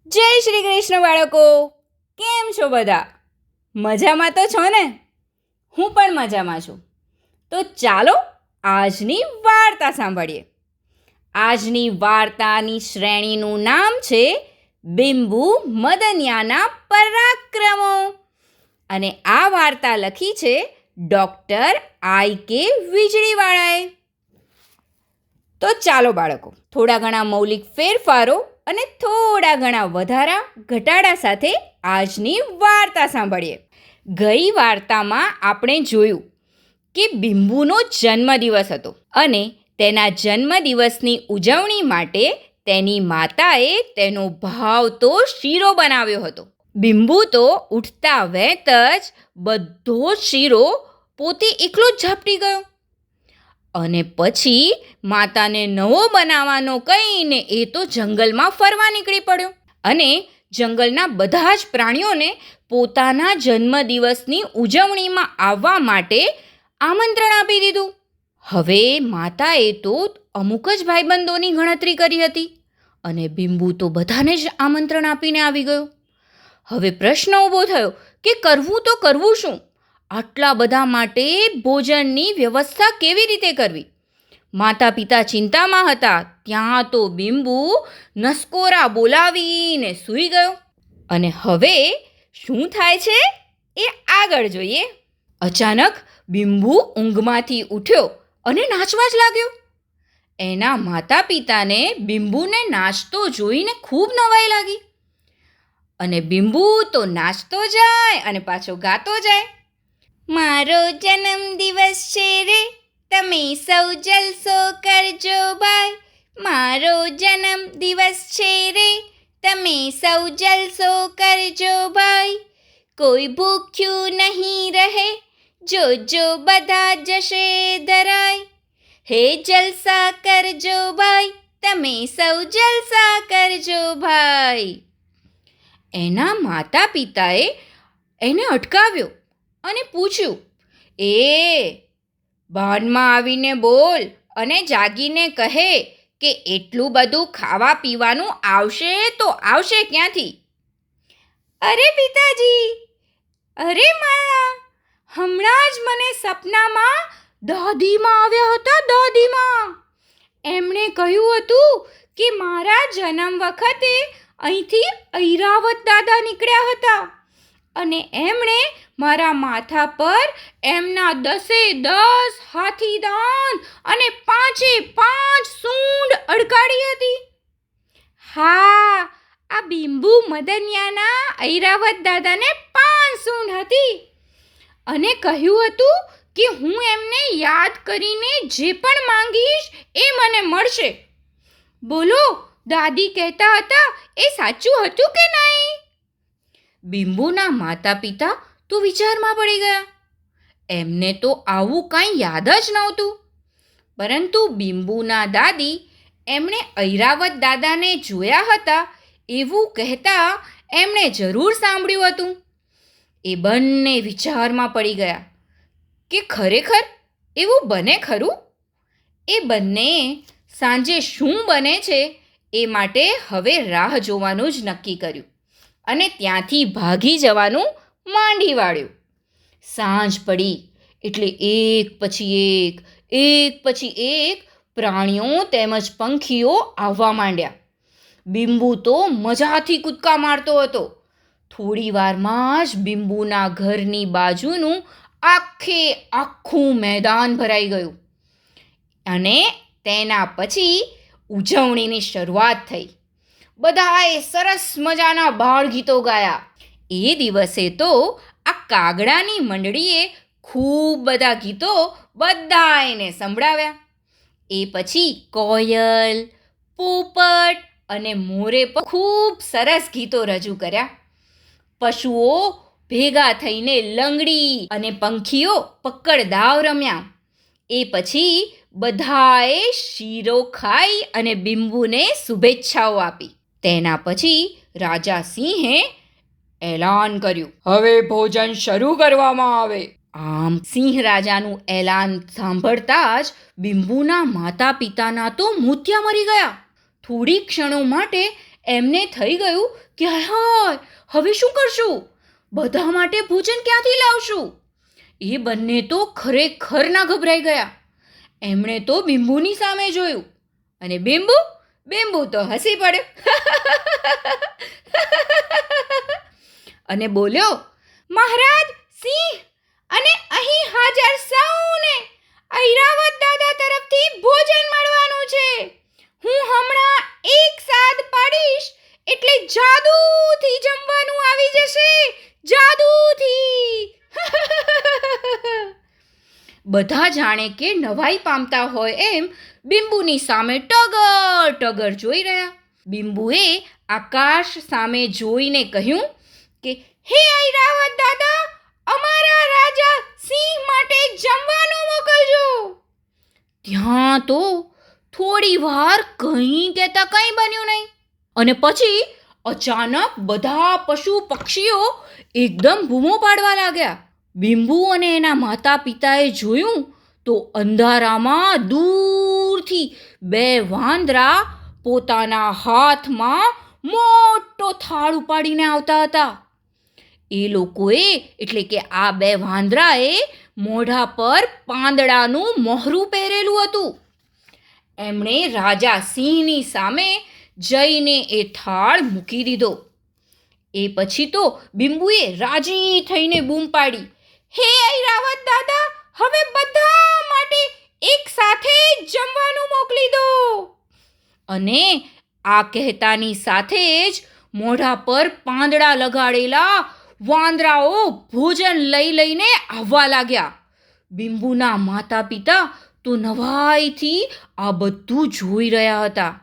જય શ્રી કૃષ્ણ બાળકો, કેમ છો બધા? મજામાં તો છો ને? હું પણ મજામાં છું. તો ચાલો આજની વાર્તા સાંભળીએ. આજની વાર્તાની શ્રેણીનું નામ છે બિંબુ મદનિયાના પરાક્રમો. અને આ વાર્તા લખી છે ડૉક્ટર I.K. વીજળીવાળાએ. તો ચાલો બાળકો, થોડા ઘણા મૌલિક ફેરફારો અને થોડા ઘણા વધારા ઘટાડા સાથે આજની વાર્તા સાંભળીએ. ગઈ વાર્તામાં આપણે જોયું કે બિંબુનો જન્મદિવસ હતો અને તેના જન્મદિવસની ઉજવણી માટે તેની માતાએ તેનો ભાવતો શીરો બનાવ્યો હતો. બિંબુ તો ઉઠતા વેંત જ બધો જ શીરો પોતે એકલો જ ઝાપટી ગયો અને પછી માતાને નવો બનાવવાનો કહીને એ તો જંગલમાં ફરવા નીકળી પડ્યો અને જંગલના બધા જ પ્રાણીઓને પોતાના જન્મદિવસની ઉજવણીમાં આવવા માટે આમંત્રણ આપી દીધું. હવે માતાએ તો અમુક જ ભાઈબંધોની ગણતરી કરી હતી અને બિંબુ તો બધાને જ આમંત્રણ આપીને આવી ગયો. હવે પ્રશ્ન ઊભો થયો કે કરવું તો કરવું શું? આટલા બધા માટે ભોજનની વ્યવસ્થા કેવી રીતે કરવી? માતા પિતા ચિંતામાં હતા ત્યાં તો બિંબુ નસકોરા બોલાવીને સૂઈ ગયો. અને હવે શું થાય છે એ આગળ જોઈએ. અચાનક બિંબુ ઊંઘમાંથી ઉઠ્યો અને નાચવા જ લાગ્યો. એના માતા પિતાને બિંબુને નાચતો જોઈને ખૂબ નવાઈ લાગી અને બિંબુ તો નાચતો જાય અને પાછો ગાતો જાય. મારો જન્મદિવસ છે રે, તમે સૌ જલસો કરજો ભાઈ. મારો જન્મદિવસ છે રે, તમે સૌ જલસો કરજો ભાઈ. કોઈ ભૂખ્યું નહીં રહે, જો બધા જશે ધરાય. હે જલસા કરજો ભાઈ, તમે સૌ જલસા કરજો ભાઈ. એના માતા પિતાએ એને અટકાવ્યો અને પૂછ્યું, એ ભાનમાં આવીને બોલ અને જાગીને કહે કે એટલું બધું ખાવા પીવાનું આવશે તો આવશે ક્યાંથી? અરે પિતાજી, અરે મારા, હમણાં જ મને સપનામાં દાદીમાં આવ્યા હતા. દાદીમાં એમણે કહ્યું હતું કે મારા જન્મ વખતે અહીંથી ઐરાવત દાદા નીકળ્યા હતા અને એમણે મારા માથા પર એમના 10 હાથી દાંત અને 5 સૂંઢ અડકાડી હતી. હા, આ બિંબુ મદનિયાના ઐરાવત દાદાને 5 સૂંઢ હતી અને કહ્યું હતું કે હું એમને યાદ કરીને જે પણ માંગીશ એ મને મળશે. બોલો, દાદી કહેતા હતા એ સાચું હતું કે નહીં? બિંબુના માતા પિતા તો વિચારમાં પડી ગયા. એમને તો આવું કાંઈ યાદ જ નહોતું. પરંતુ બિંબુના દાદી એમણે ઐરાવત દાદાને જોયા હતા એવું કહેતા એમણે જરૂર સાંભળ્યું હતું. એ બંને વિચારમાં પડી ગયા કે ખરેખર એવું બને ખરું? એ બંને સાંજે શું બને છે એ માટે હવે રાહ જોવાનું જ નક્કી કર્યું અને ત્યાંથી ભાગી જવાનું માંડી વાળ્યું. સાંજ પડી એટલે એક પછી એક પ્રાણીઓ તેમજ પંખીઓ આવવા માંડ્યા. બિંબુ તો મજાથી કૂદકા મારતો હતો. થોડી વારમાં જ બિંબુના ઘરની બાજુનું આખું મેદાન ભરાઈ ગયું અને તેના પછી ઉજવણીની શરૂઆત થઈ. બધાએ સરસ મજાના બાળ ગીતો ગાયા. એ દિવસે તો આ કાગડાની મંડળીએ ખૂબ બધા ગીતો બધાને સંભળાવ્યા. એ પછી કોયલ, પોપટ અને મોરે પણ ખૂબ સરસ ગીતો રજૂ કર્યા. પશુઓ ભેગા થઈને લંગડી અને પંખીઓ પકડદાવ રમ્યા. એ પછી બધાએ શીરો ખાઈ અને બિંબુને શુભેચ્છાઓ આપી. તેના પછી રાજા સિંહે એલાન કર્યું, હવે ભોજન શરૂ કરવામાં આવે. આમ સિંહ રાજાનું એલાન સાંભળતા જ બિંબુના માતા પિતાના તો મોતિયા મરી ગયા. થોડી ક્ષણો માટે એમને થઈ ગયું કે હાય હવે શું કરશું, બધા માટે ભોજન ક્યાંથી લાવશું. એ બંને તો ખરેખર ના ગભરાઈ ગયા. એમણે તો બિંબુની સામે જોયું અને બિંબુ તો હસી પડ્યો અને બોલ્યો, મહારાજ સિંહ અને અહીં હાજર સૌને ઐરાવત દાદા તરફથી ભોજન મળવાનું છે. હું હમણાં એક સાદ પાડીશ એટલે જાદુથી જમવાનું આવી જશે, જાદુથી. બધા જાણે કે નવાઈ પામતા હોય એમ બિંબુની સામે ટગર જોઈ રહ્યા. બિંબુએ આકાશ સામે જોઈને કહ્યું કે હે ઐરાવત દાદા, અમારા રાજા સિંહ માટે જમવાનું મોકલજો. ત્યાં તો થોડી વાર કંઈ કહેતા કંઈ બન્યું નહીં અને પછી અચાનક બધા પશુ પક્ષીઓ એકદમ બૂમો પાડવા લાગ્યા. બિંબુ અને એના માતા પિતાએ જોયું તો અંધારામાં દૂરથી 2 વાંદરા પોતાના હાથમાં મોટો થાળ ઉપાડીને આવતા હતા. એ લોકોએ એટલે કે આ 2 વાંદરાએ મોઢા પર પાંદડાનું મોહરું પહેરેલું હતું. એમણે રાજા સિંહની સામે જઈને એ થાળ મૂકી દીધો. એ પછી તો બિંબુએ રાજી થઈને બૂમ પાડી, હે ઐરાવત દાદા, હવે બધા માટે એક સાથે જ જમવાનું મોકલી દો. અને આ કહેતાની સાથે જ મોઢા પર પાંદડા લગાડેલા વાંદરાઓ ભોજન લઈને આવવા લાગ્યા. બિંબુના માતા પિતા તો નવાઈથી આ બધું જોઈ રહ્યા હતા.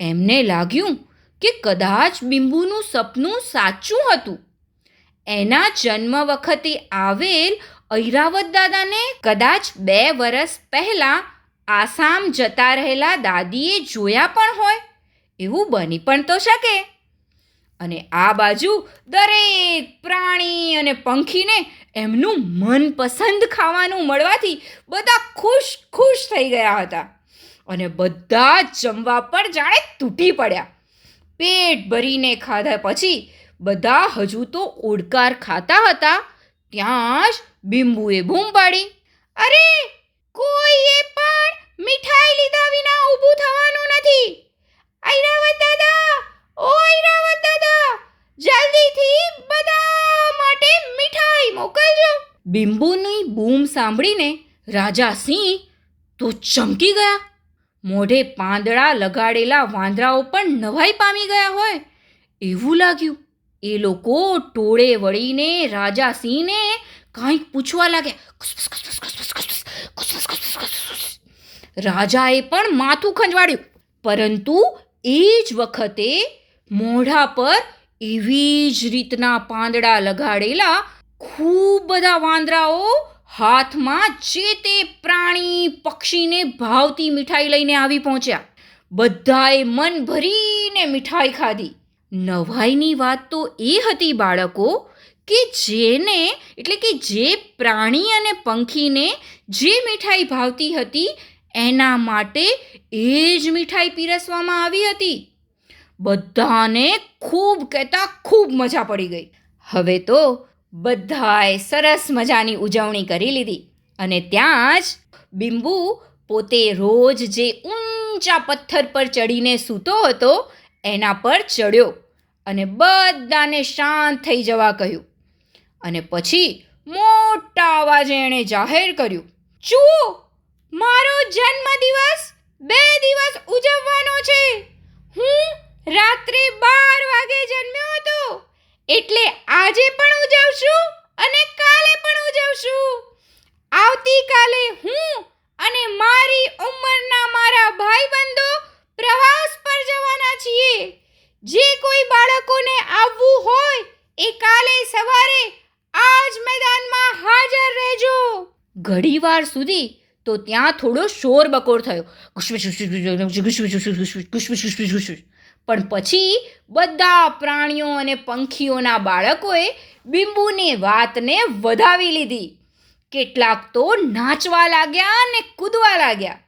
એમને લાગ્યું કે કદાચ બિંબુનું સપનું સાચું હતું. એના જન્મ વખતે આવેલ ઐરાવત દાદાને કદાચ 2 વર્ષ પહેલાં આસામ જતા રહેલા દાદીએ જોયા પણ હોય, એવું બની પણ તો શકે. અને આ બાજુ દરેક પ્રાણી અને પંખીને એમનું મનપસંદ ખાવાનું મળવાથી બધા ખુશ થઈ ગયા હતા અને બધા જમવા પર જાણે તૂટી પડ્યા. પેટ ભરીને ખાધા પછી બધા હજુ તો ઓડકાર ખાતા હતા ત્યાં જ બિંબુએ બૂમ પાડી, અરે કોઈએ પણ મીઠાઈ લીધા વિના ઊભું થવાનું નથી. ઐરાવત દાદા, ઓ ઐરાવત દાદા, જલ્દીથી બધા માટે મીઠાઈ મોકલજો. બિંબુની બૂમ સાંભળીને રાજા સિંહ તો ચમકી ગયા. મોઢે પાંદડા લગાડેલા વાંદરાઓ પણ નવાઈ પામી ગયા હોય એવું લાગ્યું. એ લોકો ટોળે વળીને રાજા સિંહને કાંઈક પૂછવા લાગ્યા. રાજાએ પણ માથું ખંજવાળ્યું, પરંતુ એ જ વખતે મોઢા પર એવી જ રીતના પાંદડા લગાડેલા ખૂબ બધા વાંદરાઓ હાથમાં જે તે પ્રાણી પક્ષીને ભાવતી મીઠાઈ લઈને આવી પહોંચ્યા. બધાએ મન ભરીને મીઠાઈ ખાધી. નવાઈની વાત તો એ હતી બાળકો કે જે પ્રાણી અને પંખીને જે મીઠાઈ ભાવતી હતી એના માટે એ જ મીઠાઈ પીરસવામાં આવી હતી. બધાને ખૂબ કહેતા ખૂબ મજા પડી ગઈ. હવે તો બધાએ સરસ મજાની ઉજવણી કરી લીધી અને ત્યાં જ બિંબુ પોતે રોજ જે ઊંચા પથ્થર પર ચડીને સૂતો હતો એના પર ચડ્યો અને બધાને શાંત થઈ જવા કહ્યું. અને પછી મોટા અવાજે એણે જાહેર કર્યું, જુઓ, મારો જન્મદિવસ 2 દિવસ ઉજવવાનો છે. હું રાત્રે 12 વાગે જન્મ્યો હતો, એટલે આજે પણ ઉજવશું અને કાલે પણ ઉજવશું. આવતીકાલે હું અને મારી ઉંમરના મારા ભાઈબંધો પ્રવાસ પર જવાના છીએ. જે કોઈ બાળકોને આવવું હોય એ કાલે સવારે આ જ મેદાનમાં હાજર રહેજો. ઘડીવાર સુધી તો ત્યાં થોડો શોરબકોર થયો, પણ પછી બધા પ્રાણીઓ અને પંખીઓના બાળકોએ બિંબુની વાતને વધાવી લીધી. કેટલાક તો નાચવા લાગ્યા અને કૂદવા લાગ્યા.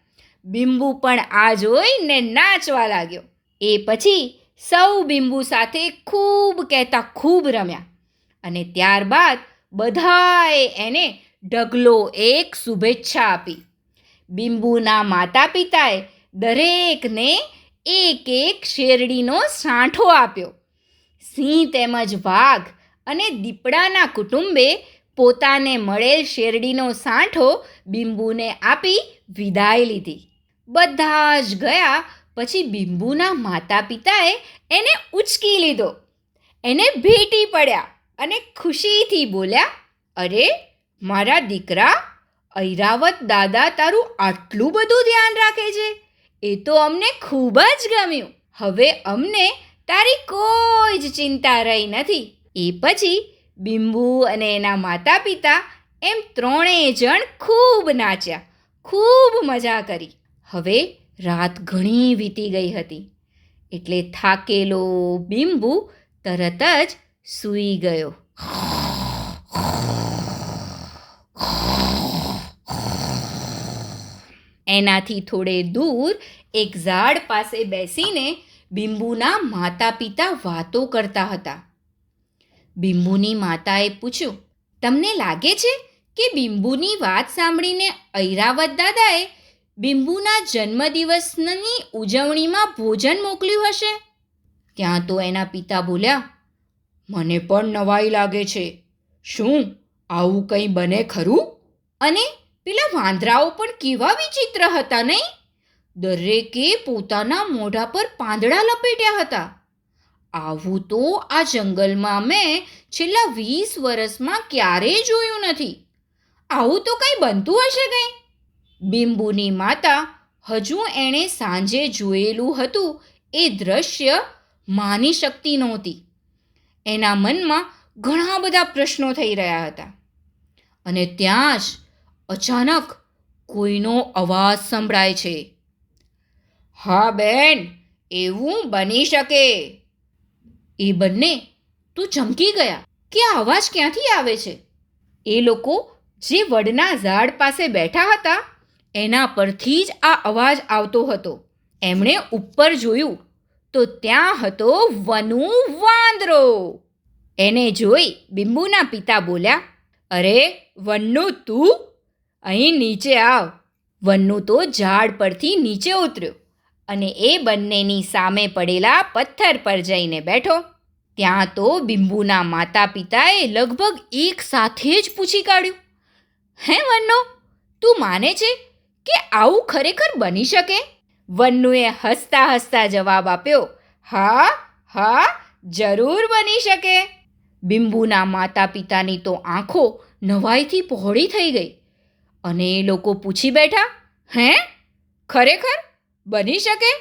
બિંબુ પણ આ જોઈને નાચવા લાગ્યો. એ પછી સૌ બિંબુ સાથે ખૂબ કહેતા ખૂબ રમ્યા અને ત્યારબાદ બધાએ એને ઢગલો એક શુભેચ્છા આપી. બિંબુના માતા પિતાએ દરેકને એક એક શેરડીનો સાંઠો આપ્યો. સિંહ તેમજ વાઘ અને દીપડાના કુટુંબે પોતાને મળેલ શેરડીનો સાંઠો બિંબુને આપી વિદાય લીધી. બધા જ ગયા પછી બિંબુના માતા પિતાએ એને ઉચકી લીધો, એને ભેટી પડ્યા અને ખુશીથી બોલ્યા, અરે મારા દીકરા, ઐરાવત દાદા તારું આટલું બધું ધ્યાન રાખે છે, એ તો અમને ખૂબ જ ગમ્યું. હવે અમને તારી કોઈ જ ચિંતા રહી નથી. એ પછી બિંબુ અને એના માતા પિતા એમ ત્રણેય જણ ખૂબ નાચ્યા, ખૂબ મજા કરી. હવે રાત ઘણી વીતી ગઈ હતી એટલે થાકેલો બિંબુ તરત જ સૂઈ ગયો. એનાથી થોડે દૂર એક ઝાડ પાસે બેસીને બિંબુના માતા પિતા વાતો કરતા હતા. બિંબુની માતાએ પૂછ્યું, તમને લાગે છે કે બિંબુની વાત સાંભળીને ઐરાવત દાદાએ બિંબુના જન્મદિવસની ઉજવણીમાં ભોજન મોકલ્યું હશે? ત્યાં તો એના પિતા બોલ્યા, મને પણ નવાઈ લાગે છે. શું આવું કંઈ બને ખરું? અને પેલા વાંદરાઓ પણ કેવા વિચિત્ર હતા નહીં? દરેકે પોતાના મોઢા પર પાંદડા લપેટ્યા હતા. આવું તો આ જંગલમાં મેં છેલ્લા 20 વર્ષમાં ક્યારેય જોયું નથી. આવું તો કંઈ બનતું હશે કંઈ? બિંબુની માતા હજુ એણે સાંજે જોયેલું હતું એ દ્રશ્ય માની શકતી નહોતી. એના મનમાં ઘણા બધા પ્રશ્નો થઈ રહ્યા હતા અને ત્યાં જ અચાનક કોઈનો અવાજ સંભળાય છે. હા બેન, એવું બની શકે. એ બંને તો ચમકી ગયા કે આ અવાજ ક્યાંથી આવે છે. એ લોકો જે વડના ઝાડ પાસે બેઠા હતા એના પરથી જ આ અવાજ આવતો હતો. એમણે ઉપર જોયું તો ત્યાં હતો વનુ વાંદરો. એને જોઈ બિંબુના પિતા બોલ્યા, અરે વન્નુ, તું અહીં નીચે આવ. વન્નુ તો ઝાડ પરથી નીચે ઉતર્યો અને એ બંનેની સામે પડેલા પથ્થર પર જઈને બેઠો. ત્યાં તો બિંબુના માતા પિતાએ લગભગ એક સાથે જ પૂછી કાઢ્યું, હે વન્નુ, તું માને છે કે આવું ખરેખર બની શકે? વન્નુએ હસતા હસતા જવાબ આપ્યો, હા હા, જરૂર બની શકે. બિંબુના માતા પિતાની તો આંખો નવાઈથી પહોળી થઈ ગઈ અને એ લોકો પૂછી બેઠા, હે, ખરેખર બની શકે?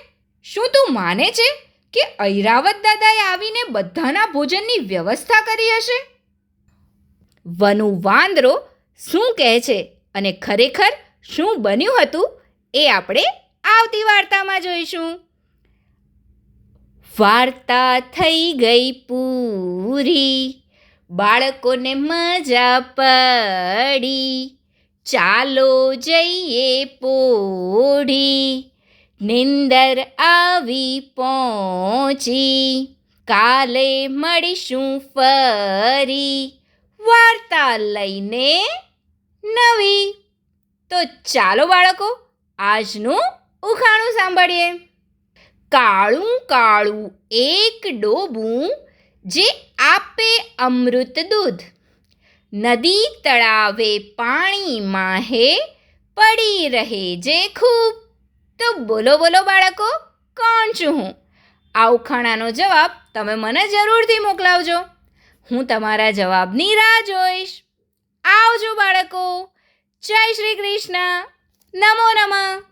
શું તું માને છે કે ઐરાવત દાદાએ આવીને બધાના ભોજનની વ્યવસ્થા કરી હશે? વનુ વાંદરો શું કહે છે અને ખરેખર શું બન્યું હતું એ આપણે આવતી વાર્તામાં જોઈશું. વાર્તા થઈ ગઈ પૂરી, બાળકોને મજા પડી. ચાલો જઈએ પોઢી, નિંદર આવી પહોંચી. કાલે મળીશું ફરી, વાર્તા લઈને નવી. તો ચાલો બાળકો, આજનું ઉખાણું સાંભળીએ. કાળું કાળું એક ડોબું, જે આપે અમૃત દૂધ. નદી તળાવે પાણીમાં હે, પડી રહે જે ખૂબ. તો બોલો બોલો બાળકો, કોણ છું હું? આ ઉખાણાનો જવાબ તમે મને જરૂરથી મોકલાવજો. હું તમારા જવાબની રાહ જોઈશ. આવજો બાળકો. જય શ્રી કૃષ્ણ. નમો નમઃ.